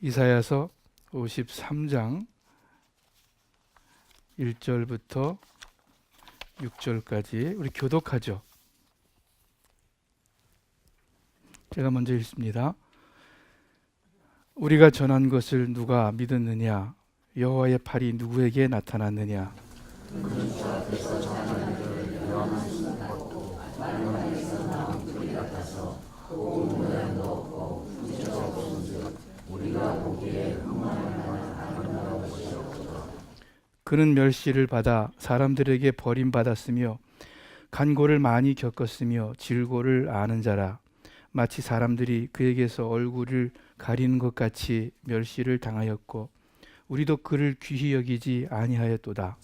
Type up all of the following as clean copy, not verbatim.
이사야서 53장 1절부터 6절까지 우리 교독하죠. 제가 먼저 읽습니다. 우리가 전한 것을 누가 믿었느냐? 여호와의 팔이 누구에게 나타났느냐? 그는 멸시를 받아 사람들에게 버림받았으며 간고를 많이 겪었으며 질고를 아는 자라. 마치 사람들이 그에게서 얼굴을 가리는 것 같이 멸시를 당하였고 우리도 그를 귀히 여기지 아니하였도다.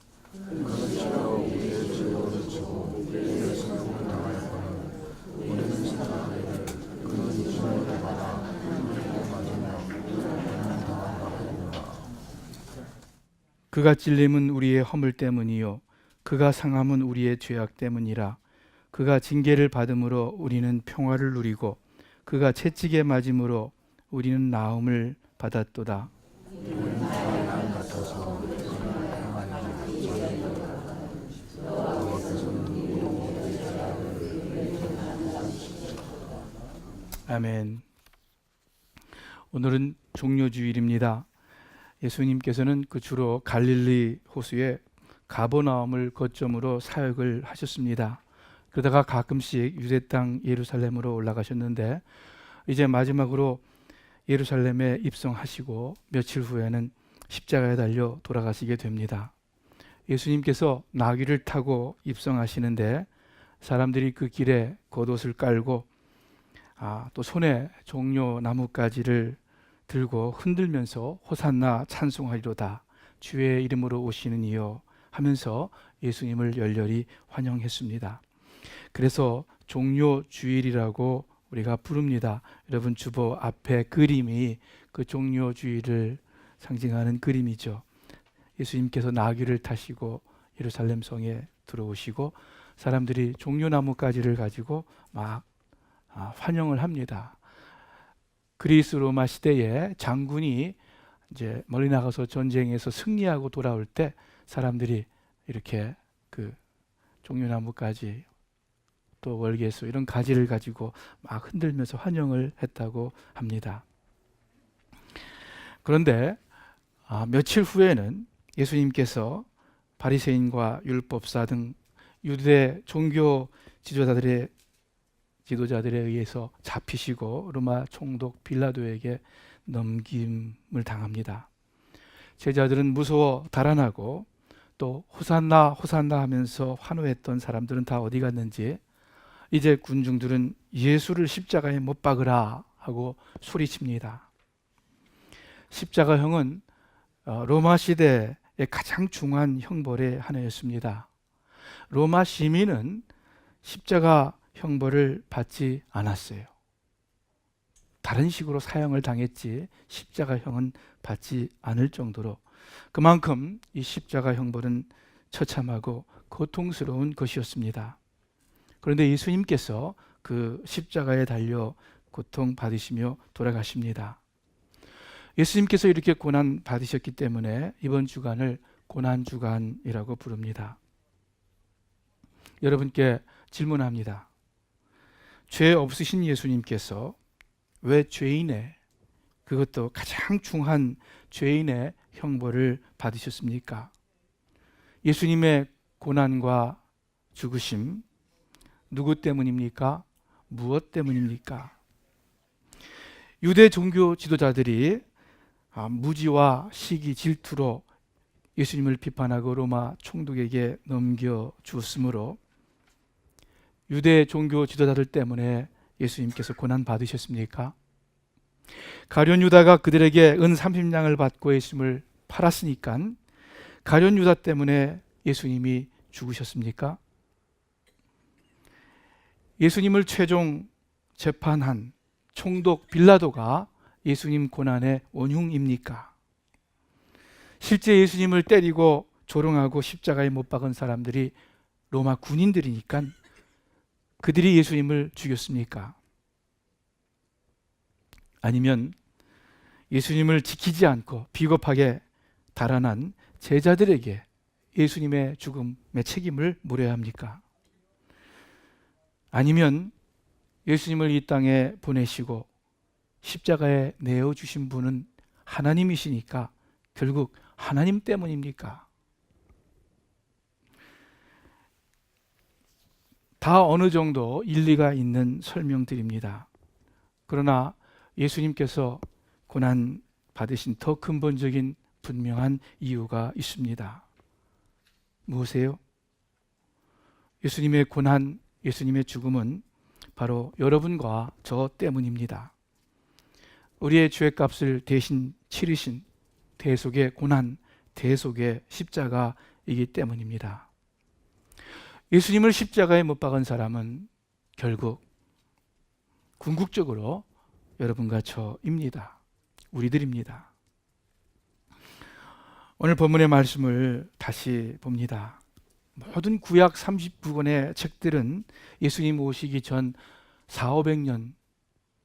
그가 찔림은 우리의 허물 때문이요 그가 상함은 우리의 죄악 때문이라. 그가 징계를 받음으로 우리는 평화를 누리고 그가 채찍에 맞음으로 우리는 나음을 받았도다. 아멘. 오늘은 종료주일입니다. 예수님께서는 주로 갈릴리 호수에 가버나움을 거점으로 사역을 하셨습니다. 그러다가 가끔씩 유대 땅 예루살렘으로 올라가셨는데 이제 마지막으로 예루살렘에 입성하시고 며칠 후에는 십자가에 달려 돌아가시게 됩니다. 예수님께서 나귀를 타고 입성하시는데 사람들이 그 길에 겉옷을 깔고 또 손에 종려 나뭇가지를 들고 흔들면서 호산나 찬송하리로다 주의 이름으로 오시는 이여 하면서 예수님을 열렬히 환영했습니다. 그래서 종료주일이라고 우리가 부릅니다. 여러분 주보 앞에 그림이 그 종료주일을 상징하는 그림이죠. 예수님께서 나귀를 타시고 예루살렘 성에 들어오시고 사람들이 종려나뭇가지를 가지고 막 환영을 합니다. 그리스 로마 시대에 장군이 이제 멀리 나가서 전쟁에서 승리하고 돌아올 때 사람들이 이렇게 그 종려나뭇가지 또 월계수 이런 가지를 가지고 막 흔들면서 환영을 했다고 합니다. 그런데 며칠 후에는 예수님께서 바리새인과 율법사 등 유대 종교 지도자들에 의해서 잡히시고 로마 총독 빌라도에게 넘김을 당합니다. 제자들은 무서워 달아나고 또 호산나 호산나 하면서 환호했던 사람들은 다 어디 갔는지 이제 군중들은 예수를 십자가에 못 박으라 하고 소리칩니다. 십자가형은 로마 시대의 가장 중한 형벌의 하나였습니다. 로마 시민은 십자가 형벌을 받지 않았어요. 다른 식으로 사형을 당했지 십자가형은 받지 않을 정도로 그만큼 이 십자가 형벌은 처참하고 고통스러운 것이었습니다. 그런데 예수님께서 그 십자가에 달려 고통받으시며 돌아가십니다. 예수님께서 이렇게 고난 받으셨기 때문에 이번 주간을 고난주간이라고 부릅니다. 여러분께 질문합니다. 죄 없으신 예수님께서 왜 죄인의 그것도 가장 중한 죄인의 형벌을 받으셨습니까? 예수님의 고난과 죽으심 누구 때문입니까? 무엇 때문입니까? 유대 종교 지도자들이 무지와 시기 질투로 예수님을 비판하고 로마 총독에게 넘겨주었으므로 유대 종교 지도자들 때문에 예수님께서 고난 받으셨습니까? 가룟 유다가 그들에게 은 30냥을 받고 예수님을 팔았으니까 가룟 유다 때문에 예수님이 죽으셨습니까? 예수님을 최종 재판한 총독 빌라도가 예수님 고난의 원흉입니까? 실제 예수님을 때리고 조롱하고 십자가에 못 박은 사람들이 로마 군인들이니까 그들이 예수님을 죽였습니까? 아니면 예수님을 지키지 않고 비겁하게 달아난 제자들에게 예수님의 죽음의 책임을 물어야 합니까? 아니면 예수님을 이 땅에 보내시고 십자가에 내어주신 분은 하나님이시니까 결국 하나님 때문입니까? 다 어느 정도 일리가 있는 설명들입니다. 그러나 예수님께서 고난 받으신 더 근본적인 분명한 이유가 있습니다. 무엇이에요? 예수님의 고난, 예수님의 죽음은 바로 여러분과 저 때문입니다. 우리의 죄값을 대신 치르신 대속의 고난, 대속의 십자가이기 때문입니다. 예수님을 십자가에 못 박은 사람은 결국 궁극적으로 여러분과 저입니다. 우리들입니다. 오늘 본문의 말씀을 다시 봅니다. 모든 구약 39권의 책들은 예수님 오시기 전 400~500년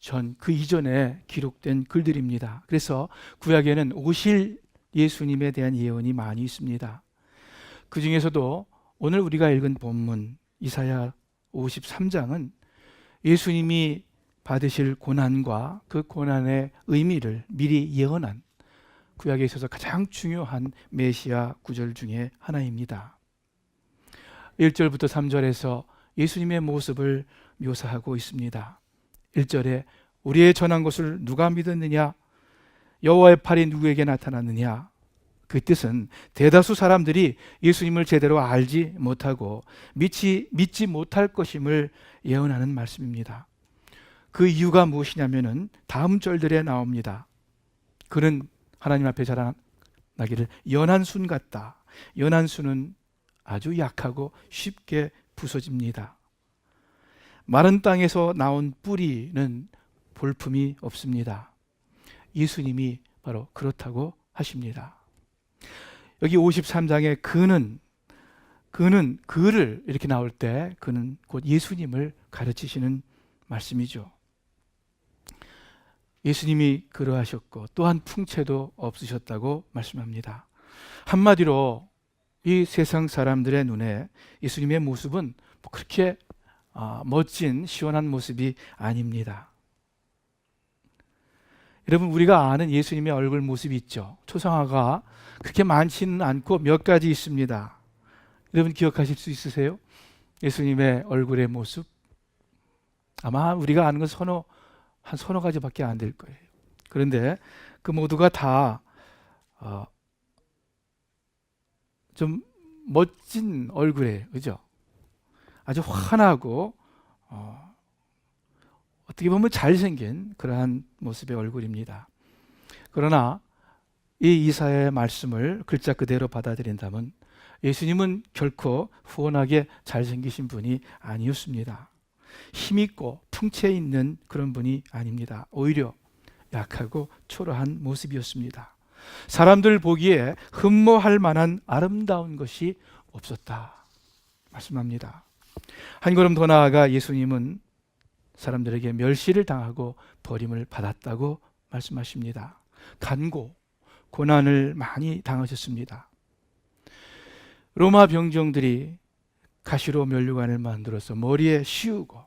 전 그 이전에 기록된 글들입니다. 그래서 구약에는 오실 예수님에 대한 예언이 많이 있습니다. 그 중에서도 오늘 우리가 읽은 본문 이사야 53장은 예수님이 받으실 고난과 그 고난의 의미를 미리 예언한 구약에 있어서 가장 중요한 메시아 구절 중에 하나입니다. 1절부터 3절에서 예수님의 모습을 묘사하고 있습니다. 1절에 우리의 전한 것을 누가 믿었느냐? 여호와의 팔이 누구에게 나타났느냐? 그 뜻은 대다수 사람들이 예수님을 제대로 알지 못하고 믿지 못할 것임을 예언하는 말씀입니다. 그 이유가 무엇이냐면은 다음 절들에 나옵니다. 그는 하나님 앞에 자라나기를 연한 순 같다. 연한 순은 아주 약하고 쉽게 부서집니다. 마른 땅에서 나온 뿌리는 볼품이 없습니다. 예수님이 바로 그렇다고 하십니다. 여기 53장에 그를 이렇게 나올 때 그는 곧 예수님을 가르치시는 말씀이죠. 예수님이 그러하셨고 또한 풍채도 없으셨다고 말씀합니다. 한마디로 이 세상 사람들의 눈에 예수님의 모습은 그렇게 멋진 시원한 모습이 아닙니다. 여러분, 우리가 아는 예수님의 얼굴 모습이 있죠. 초상화가 그렇게 많지는 않고 몇 가지 있습니다. 여러분 기억하실 수 있으세요? 예수님의 얼굴의 모습? 아마 우리가 아는 건 한 서너 가지밖에 안 될 거예요. 그런데 그 모두가 다 좀 멋진 얼굴이에요. 그죠? 아주 환하고 어떻게 보면 잘생긴 그러한 모습의 얼굴입니다. 그러나 이 이사야의 말씀을 글자 그대로 받아들인다면 예수님은 결코 후원하게 잘생기신 분이 아니었습니다. 힘있고 풍채 있는 그런 분이 아닙니다. 오히려 약하고 초라한 모습이었습니다. 사람들 보기에 흠모할 만한 아름다운 것이 없었다 말씀합니다. 한 걸음 더 나아가 예수님은 사람들에게 멸시를 당하고 버림을 받았다고 말씀하십니다. 간고, 고난을 많이 당하셨습니다. 로마 병정들이 가시로 면류관을 만들어서 머리에 씌우고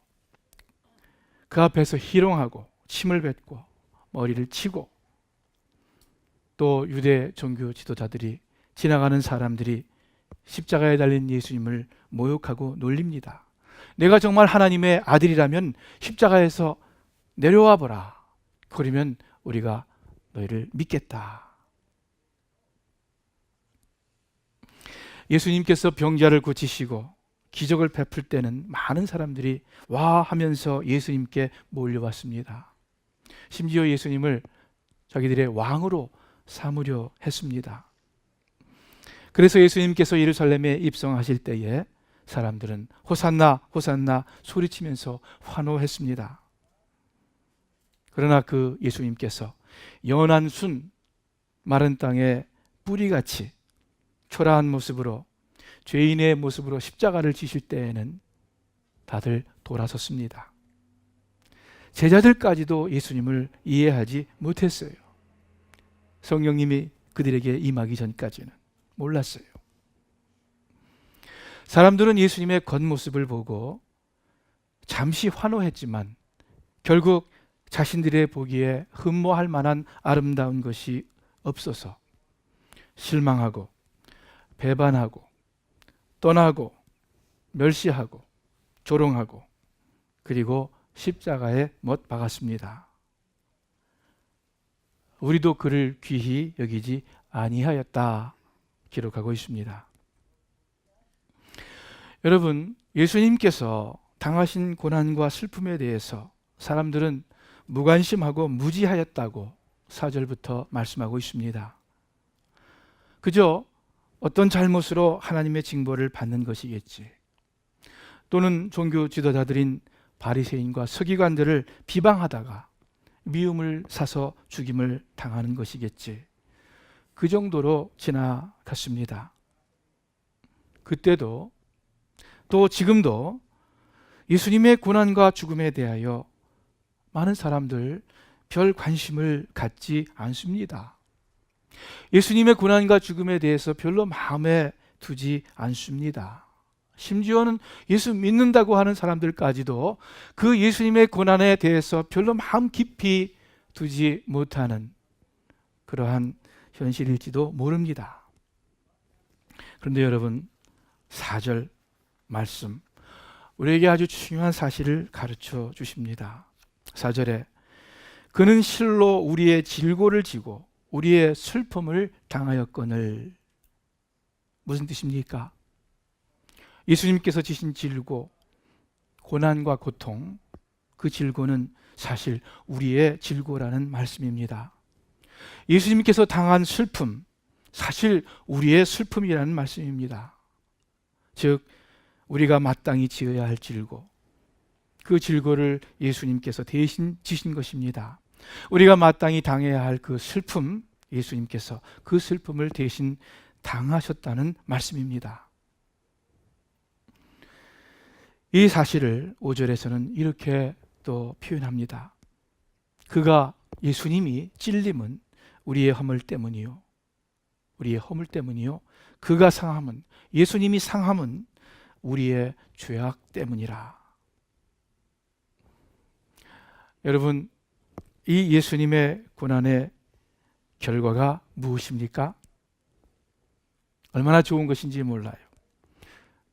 그 앞에서 희롱하고 침을 뱉고 머리를 치고 또 유대 종교 지도자들이 지나가는 사람들이 십자가에 달린 예수님을 모욕하고 놀립니다. 내가 정말 하나님의 아들이라면 십자가에서 내려와 보라. 그러면 우리가 너희를 믿겠다. 예수님께서 병자를 고치시고 기적을 베풀 때는 많은 사람들이 와 하면서 예수님께 몰려왔습니다. 심지어 예수님을 자기들의 왕으로 삼으려 했습니다. 그래서 예수님께서 예루살렘에 입성하실 때에 사람들은 호산나 호산나 소리치면서 환호했습니다. 그러나 그 예수님께서 연한 순 마른 땅에 뿌리같이 초라한 모습으로 죄인의 모습으로 십자가를 지실 때에는 다들 돌아섰습니다. 제자들까지도 예수님을 이해하지 못했어요. 성령님이 그들에게 임하기 전까지는 몰랐어요. 사람들은 예수님의 겉모습을 보고 잠시 환호했지만 결국 자신들의 보기에 흠모할 만한 아름다운 것이 없어서 실망하고 배반하고 떠나고 멸시하고 조롱하고 그리고 십자가에 못 박았습니다. 우리도 그를 귀히 여기지 아니하였다 기록하고 있습니다. 여러분, 예수님께서 당하신 고난과 슬픔에 대해서 사람들은 무관심하고 무지하였다고 4절부터 말씀하고 있습니다. 그저 어떤 잘못으로 하나님의 징벌을 받는 것이겠지. 또는 종교 지도자들인 바리새인과 서기관들을 비방하다가 미움을 사서 죽임을 당하는 것이겠지. 그 정도로 지나갔습니다. 그때도 또 지금도 예수님의 고난과 죽음에 대하여 많은 사람들 별 관심을 갖지 않습니다. 예수님의 고난과 죽음에 대해서 별로 마음에 두지 않습니다. 심지어는 예수 믿는다고 하는 사람들까지도 그 예수님의 고난에 대해서 별로 마음 깊이 두지 못하는 그러한 현실일지도 모릅니다. 그런데 여러분, 4절 말씀 우리에게 아주 중요한 사실을 가르쳐 주십니다. 4절에 그는 실로 우리의 질고를 지고 우리의 슬픔을 당하였거늘. 무슨 뜻입니까? 예수님께서 지신 질고, 고난과 고통, 그 질고는 사실 우리의 질고라는 말씀입니다. 예수님께서 당한 슬픔, 사실 우리의 슬픔이라는 말씀입니다. 즉 우리가 마땅히 지어야 할 질고, 그 질고를 예수님께서 대신 지신 것입니다. 우리가 마땅히 당해야 할 그 슬픔, 예수님께서 그 슬픔을 대신 당하셨다는 말씀입니다. 이 사실을 5절에서는 이렇게 또 표현합니다. 그가, 예수님이 찔림은 우리의 허물 때문이요, 우리의 허물 때문이요, 그가 상함은, 예수님이 상함은 우리의 죄악 때문이라. 여러분, 이 예수님의 고난의 결과가 무엇입니까? 얼마나 좋은 것인지 몰라요.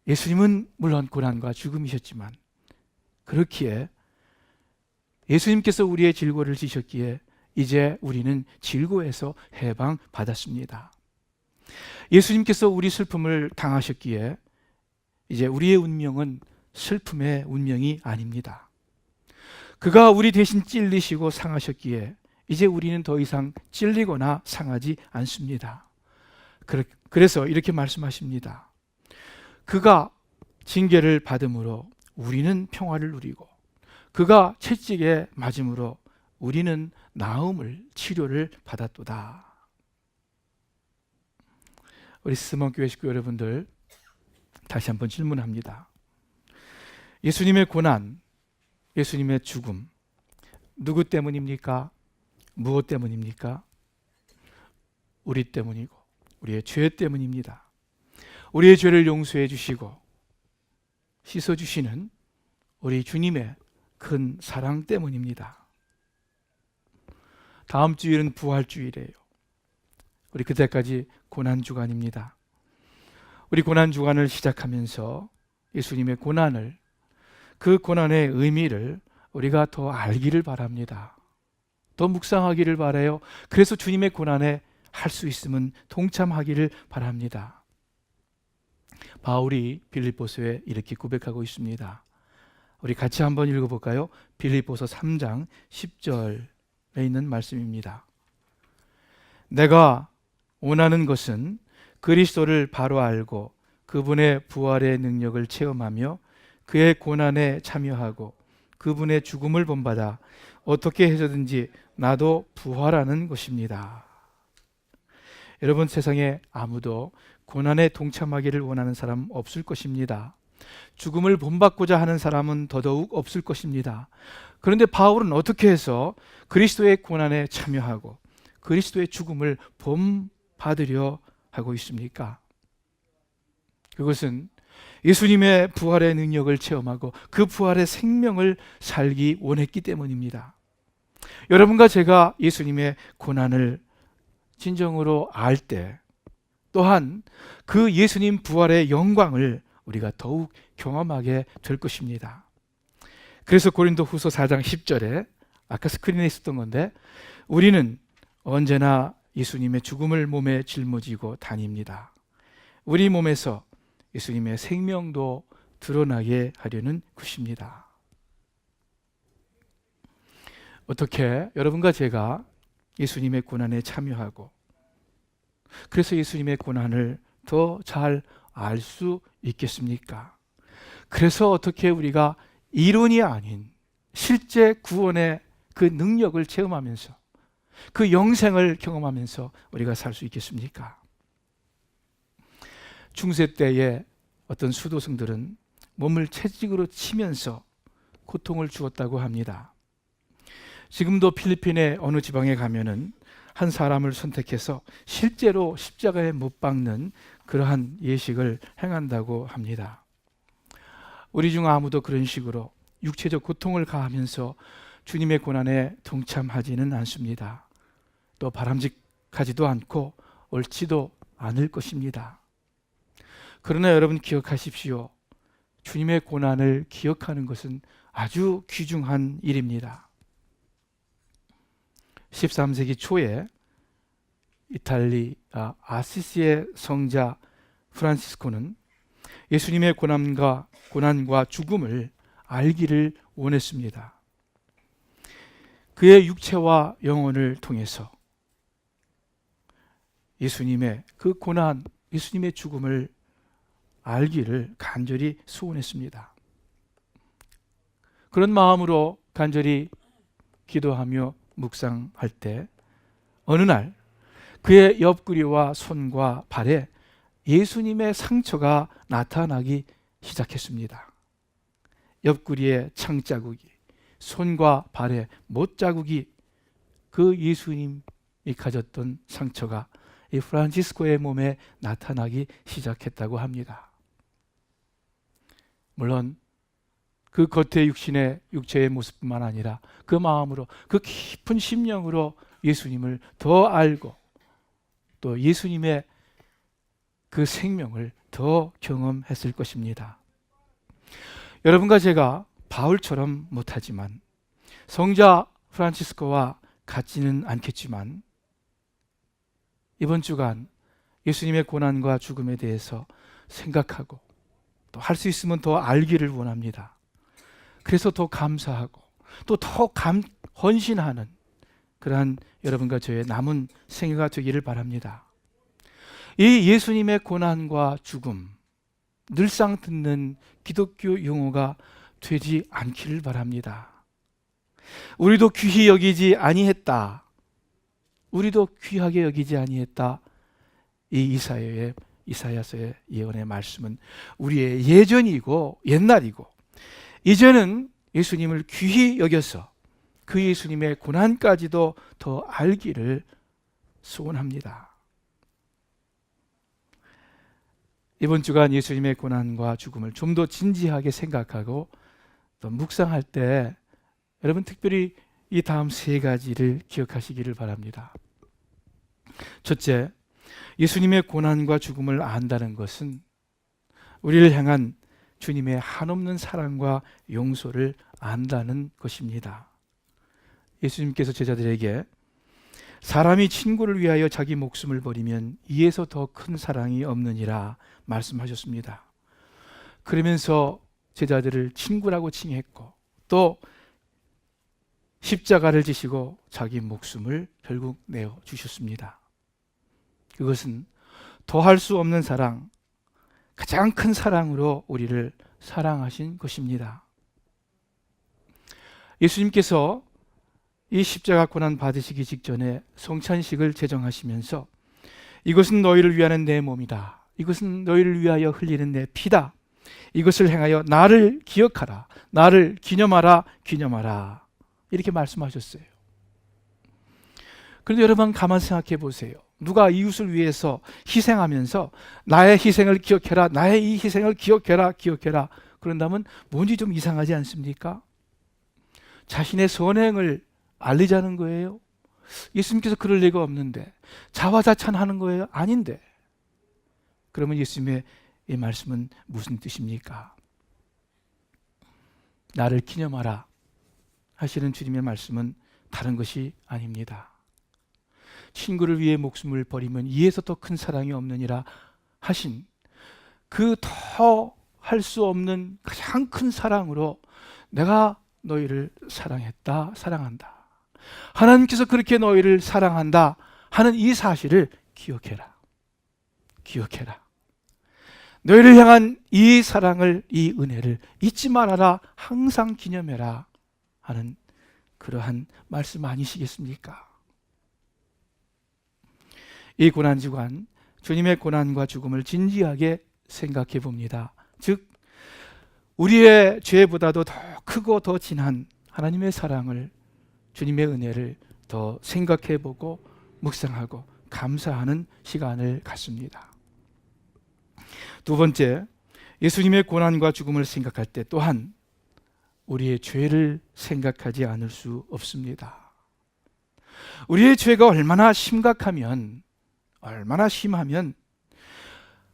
예수님은 물론 고난과 죽음이셨지만 그렇기에 예수님께서 우리의 질고를 지셨기에 이제 우리는 질고에서 해방받았습니다. 예수님께서 우리 슬픔을 당하셨기에 이제 우리의 운명은 슬픔의 운명이 아닙니다. 그가 우리 대신 찔리시고 상하셨기에 이제 우리는 더 이상 찔리거나 상하지 않습니다. 그래서 이렇게 말씀하십니다. 그가 징계를 받음으로 우리는 평화를 누리고 그가 채찍에 맞음으로 우리는 나음을, 치료를 받았도다. 우리 스몬교회 식구 여러분들, 다시 한번 질문합니다. 예수님의 고난, 예수님의 죽음, 누구 때문입니까? 무엇 때문입니까? 우리 때문이고 우리의 죄 때문입니다. 우리의 죄를 용서해 주시고 씻어 주시는 우리 주님의 큰 사랑 때문입니다. 다음 주일은 부활주일이에요. 우리 그때까지 고난주간입니다. 우리 고난주간을 시작하면서 예수님의 고난을, 그 고난의 의미를 우리가 더 알기를 바랍니다. 더 묵상하기를 바라요. 그래서 주님의 고난에 할 수 있으면 동참하기를 바랍니다. 바울이 빌립보서에 이렇게 고백하고 있습니다. 우리 같이 한번 읽어볼까요? 빌립보서 3장 10절에 있는 말씀입니다. 내가 원하는 것은 그리스도를 바로 알고 그분의 부활의 능력을 체험하며 그의 고난에 참여하고 그분의 죽음을 본받아 어떻게 해서든지 나도 부활하는 것입니다. 여러분, 세상에 아무도 고난에 동참하기를 원하는 사람 없을 것입니다. 죽음을 본받고자 하는 사람은 더더욱 없을 것입니다. 그런데 바울은 어떻게 해서 그리스도의 고난에 참여하고 그리스도의 죽음을 본받으려 하고 있습니까? 그것은 예수님의 부활의 능력을 체험하고 그 부활의 생명을 살기 원했기 때문입니다. 여러분과 제가 예수님의 고난을 진정으로 알 때 또한 그 예수님 부활의 영광을 우리가 더욱 경험하게 될 것입니다. 그래서 고린도후서 4장 10절에 아까 스크린에 있었던 건데, 우리는 언제나 예수님의 죽음을 몸에 짊어지고 다닙니다. 우리 몸에서 예수님의 생명도 드러나게 하려는 것입니다. 어떻게 여러분과 제가 예수님의 고난에 참여하고 그래서 예수님의 고난을 더 잘 알 수 있겠습니까? 그래서 어떻게 우리가 이론이 아닌 실제 구원의 그 능력을 체험하면서 그 영생을 경험하면서 우리가 살 수 있겠습니까? 중세 때에 어떤 수도승들은 몸을 채찍으로 치면서 고통을 주었다고 합니다. 지금도 필리핀의 어느 지방에 가면은 한 사람을 선택해서 실제로 십자가에 못 박는 그러한 예식을 행한다고 합니다. 우리 중 아무도 그런 식으로 육체적 고통을 가하면서 주님의 고난에 동참하지는 않습니다. 또 바람직하지도 않고 옳지도 않을 것입니다. 그러나 여러분 기억하십시오. 주님의 고난을 기억하는 것은 아주 귀중한 일입니다. 13세기 초에 이탈리 아시시의 성자 프란시스코는 예수님의 고난과 죽음을 알기를 원했습니다. 그의 육체와 영혼을 통해서 예수님의 그 고난, 예수님의 죽음을 알기를 간절히 소원했습니다. 그런 마음으로 간절히 기도하며 묵상할 때 어느 날 그의 옆구리와 손과 발에 예수님의 상처가 나타나기 시작했습니다. 옆구리에 창자국이, 손과 발에 못자국이, 그 예수님이 가졌던 상처가 이 프란치스코의 몸에 나타나기 시작했다고 합니다. 물론 그 겉의 육체의 모습뿐만 아니라 그 마음으로, 그 깊은 심령으로 예수님을 더 알고 또 예수님의 그 생명을 더 경험했을 것입니다. 여러분과 제가 바울처럼 못하지만, 성자 프란치스코와 같지는 않겠지만, 이번 주간 예수님의 고난과 죽음에 대해서 생각하고 또 할 수 있으면 더 알기를 원합니다. 그래서 더 감사하고 또 더 헌신하는 그러한 여러분과 저의 남은 생애가 되기를 바랍니다. 이 예수님의 고난과 죽음, 늘상 듣는 기독교 용어가 되지 않기를 바랍니다. 우리도 귀히 여기지 아니했다. 우리도 귀하게 여기지 아니했다. 이 이사야서의 예언의 말씀은 우리의 예전이고 옛날이고, 이제는 예수님을 귀히 여겨서 그 예수님의 고난까지도 더 알기를 소원합니다. 이번 주간 예수님의 고난과 죽음을 좀 더 진지하게 생각하고 또 묵상할 때 여러분 특별히 이 다음 세 가지를 기억하시기를 바랍니다. 첫째, 예수님의 고난과 죽음을 안다는 것은 우리를 향한 주님의 한없는 사랑과 용서를 안다는 것입니다. 예수님께서 제자들에게 사람이 친구를 위하여 자기 목숨을 버리면 이에서 더 큰 사랑이 없느니라 말씀하셨습니다. 그러면서 제자들을 친구라고 칭했고 또 십자가를 지시고 자기 목숨을 결국 내어 주셨습니다. 그것은 더할 수 없는 사랑, 가장 큰 사랑으로 우리를 사랑하신 것입니다. 예수님께서 이 십자가 고난 받으시기 직전에 성찬식을 제정하시면서 이것은 너희를 위하는 내 몸이다. 이것은 너희를 위하여 흘리는 내 피다. 이것을 행하여 나를 기억하라. 나를 기념하라. 기념하라. 이렇게 말씀하셨어요. 그런데 여러분 가만 생각해 보세요. 누가 이웃을 위해서 희생하면서 나의 희생을 기억해라, 나의 이 희생을 기억해라, 기억해라. 그런다면 뭔지 좀 이상하지 않습니까? 자신의 선행을 알리자는 거예요. 예수님께서 그럴 리가 없는데. 자화자찬하는 거예요? 아닌데. 그러면 예수님의 이 말씀은 무슨 뜻입니까? 나를 기념하라 하시는 주님의 말씀은 다른 것이 아닙니다. 친구를 위해 목숨을 버리면 이에서 더 큰 사랑이 없느니라 하신 그 더 할 수 없는 가장 큰 사랑으로 내가 너희를 사랑했다, 사랑한다. 하나님께서 그렇게 너희를 사랑한다 하는 이 사실을 기억해라. 기억해라. 너희를 향한 이 사랑을, 이 은혜를 잊지 말아라. 항상 기념해라 하는 그러한 말씀 아니시겠습니까? 이 고난주간 주님의 고난과 죽음을 진지하게 생각해 봅니다. 즉 우리의 죄보다도 더 크고 더 진한 하나님의 사랑을, 주님의 은혜를 더 생각해 보고 묵상하고 감사하는 시간을 갖습니다. 두 번째, 예수님의 고난과 죽음을 생각할 때 또한 우리의 죄를 생각하지 않을 수 없습니다. 우리의 죄가 얼마나 심각하면, 얼마나 심하면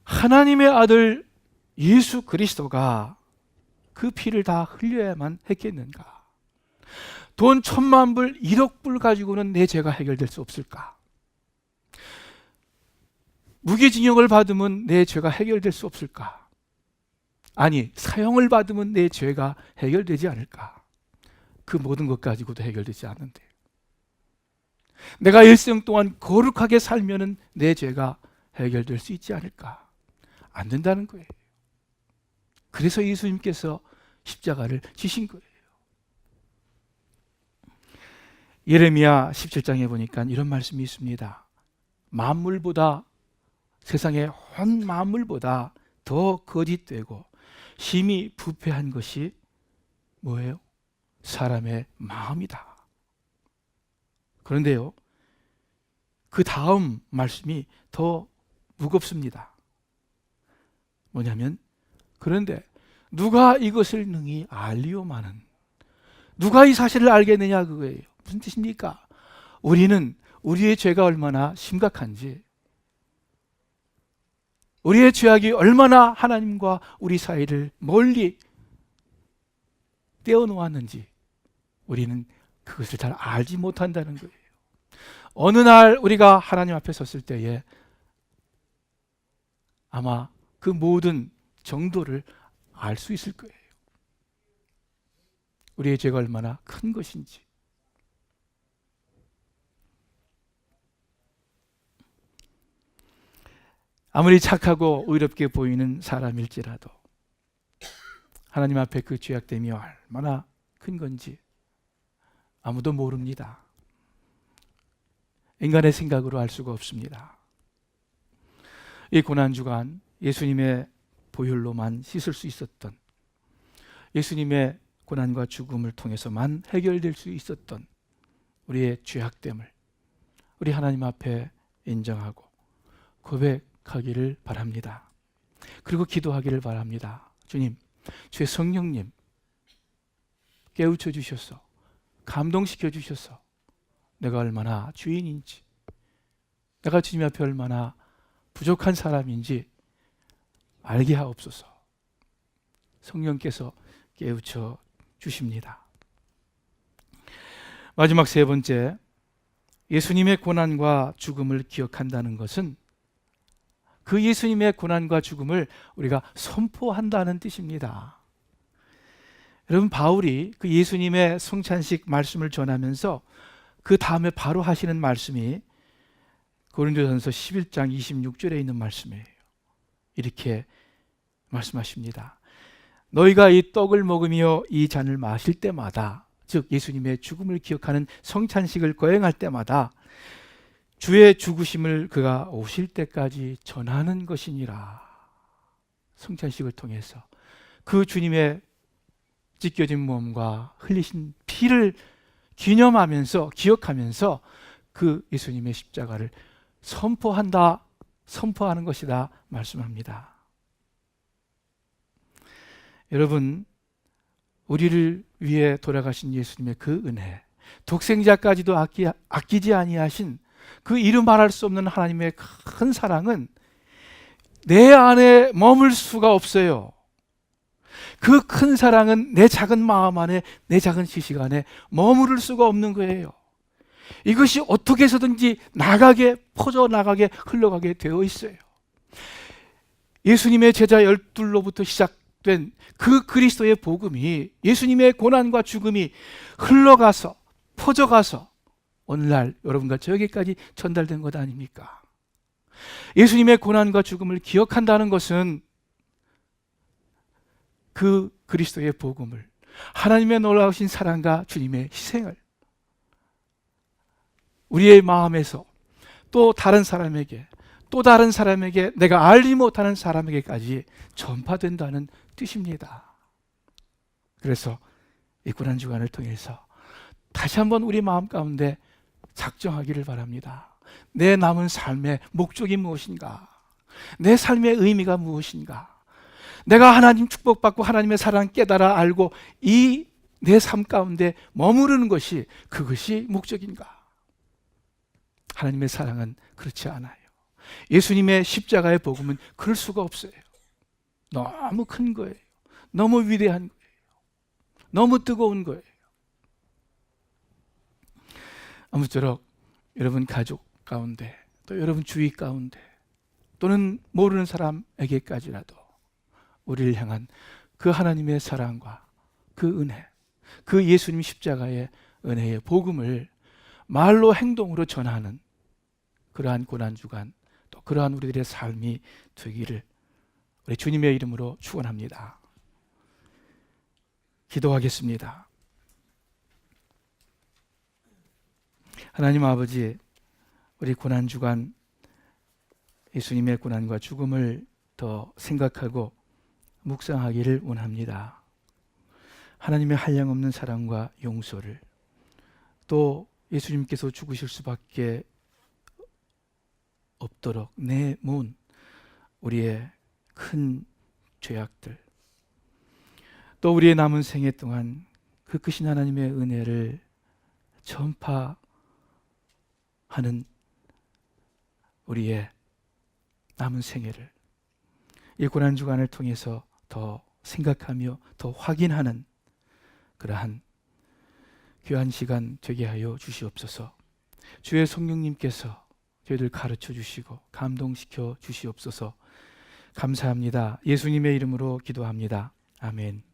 하나님의 아들 예수 그리스도가 그 피를 다 흘려야만 했겠는가? 돈 1,000만 불, 1억 불 가지고는 내 죄가 해결될 수 없을까? 무기징역을 받으면 내 죄가 해결될 수 없을까? 아니, 사형을 받으면 내 죄가 해결되지 않을까? 그 모든 것 가지고도 해결되지 않는데, 내가 일생 동안 거룩하게 살면은 내 죄가 해결될 수 있지 않을까? 안 된다는 거예요. 그래서 예수님께서 십자가를 지신 거예요. 예레미야 17장에 보니까 이런 말씀이 있습니다. 만물보다, 세상의 온 만물보다 더 거짓되고 심히 부패한 것이 뭐예요? 사람의 마음이다. 그런데요, 그 다음 말씀이 더 무겁습니다. 뭐냐면, 그런데 누가 이것을 능히 알리오마는, 누가 이 사실을 알겠느냐 그거예요. 무슨 뜻입니까? 우리는 우리의 죄가 얼마나 심각한지, 우리의 죄악이 얼마나 하나님과 우리 사이를 멀리 떼어놓았는지 우리는 그것을 잘 알지 못한다는 거예요. 어느 날 우리가 하나님 앞에 섰을 때에 아마 그 모든 정도를 알 수 있을 거예요. 우리의 죄가 얼마나 큰 것인지. 아무리 착하고 의롭게 보이는 사람일지라도 하나님 앞에 그 죄악됨이 얼마나 큰 건지 아무도 모릅니다. 인간의 생각으로 알 수가 없습니다. 이 고난주간 예수님의 보혈로만 씻을 수 있었던, 예수님의 고난과 죽음을 통해서만 해결될 수 있었던 우리의 죄악됨을 우리 하나님 앞에 인정하고 고백하기를 바랍니다. 그리고 기도하기를 바랍니다. 주님, 주의 성령님 깨우쳐 주셔서, 감동시켜 주셔서 내가 얼마나 죄인인지, 내가 주님 앞에 얼마나 부족한 사람인지 알게 하옵소서. 성령께서 깨우쳐 주십니다. 마지막 세 번째, 예수님의 고난과 죽음을 기억한다는 것은 그 예수님의 고난과 죽음을 우리가 선포한다는 뜻입니다. 여러분, 바울이 그 예수님의 성찬식 말씀을 전하면서 그 다음에 바로 하시는 말씀이 고린도전서 11장 26절에 있는 말씀이에요. 이렇게 말씀하십니다. 너희가 이 떡을 먹으며 이 잔을 마실 때마다, 즉 예수님의 죽음을 기억하는 성찬식을 거행할 때마다 주의 죽으심을 그가 오실 때까지 전하는 것이니라. 성찬식을 통해서 그 주님의 찢겨진 몸과 흘리신 피를 기념하면서, 기억하면서 그 예수님의 십자가를 선포하는 것이다 말씀합니다. 여러분, 우리를 위해 돌아가신 예수님의 그 은혜, 독생자까지도 아끼지 아니하신 그 이루 말할 수 없는 하나님의 큰 사랑은 내 안에 머물 수가 없어요. 그 큰 사랑은 내 작은 마음 안에, 내 작은 지식 안에 머무를 수가 없는 거예요. 이것이 어떻게 해서든지 퍼져나가게 흘러가게 되어 있어요. 예수님의 제자 12로부터 시작된 그 그리스도의 복음이, 예수님의 고난과 죽음이 흘러가서 퍼져가서 오늘날 여러분과 저에게까지 전달된 것 아닙니까? 예수님의 고난과 죽음을 기억한다는 것은 그 그리스도의 복음을, 하나님의 놀라우신 사랑과 주님의 희생을 우리의 마음에서 또 다른 사람에게, 내가 알지 못하는 사람에게까지 전파된다는 뜻입니다. 그래서 이 고난주간을 통해서 다시 한번 우리 마음 가운데 작정하기를 바랍니다. 내 남은 삶의 목적이 무엇인가? 내 삶의 의미가 무엇인가? 내가 하나님 축복받고 하나님의 사랑 깨달아 알고 이 내 삶 가운데 머무르는 것이, 그것이 목적인가? 하나님의 사랑은 그렇지 않아요. 예수님의 십자가의 복음은 그럴 수가 없어요. 너무 큰 거예요. 너무 위대한 거예요. 너무 뜨거운 거예요. 아무쪼록 여러분 가족 가운데, 또 여러분 주위 가운데, 또는 모르는 사람에게까지라도 우리를 향한 그 하나님의 사랑과 그 은혜, 그 예수님 십자가의 은혜의 복음을 말로 행동으로 전하는 그러한 고난주간, 또 그러한 우리들의 삶이 되기를 우리 주님의 이름으로 축원합니다. 기도하겠습니다. 하나님 아버지, 우리 고난주간 예수님의 고난과 죽음을 더 생각하고 묵상하기를 원합니다. 하나님의 한량없는 사랑과 용서를, 또 예수님께서 죽으실 수밖에 없도록 내몬 우리의 큰 죄악들, 또 우리의 남은 생애 동안 그 크신 하나님의 은혜를 전파하는 우리의 남은 생애를 이 고난주간을 통해서 더 생각하며 더 확인하는 그러한 귀한 시간 되게 하여 주시옵소서. 주의 성령님께서 저희들 가르쳐 주시고 감동시켜 주시옵소서. 감사합니다. 예수님의 이름으로 기도합니다. 아멘.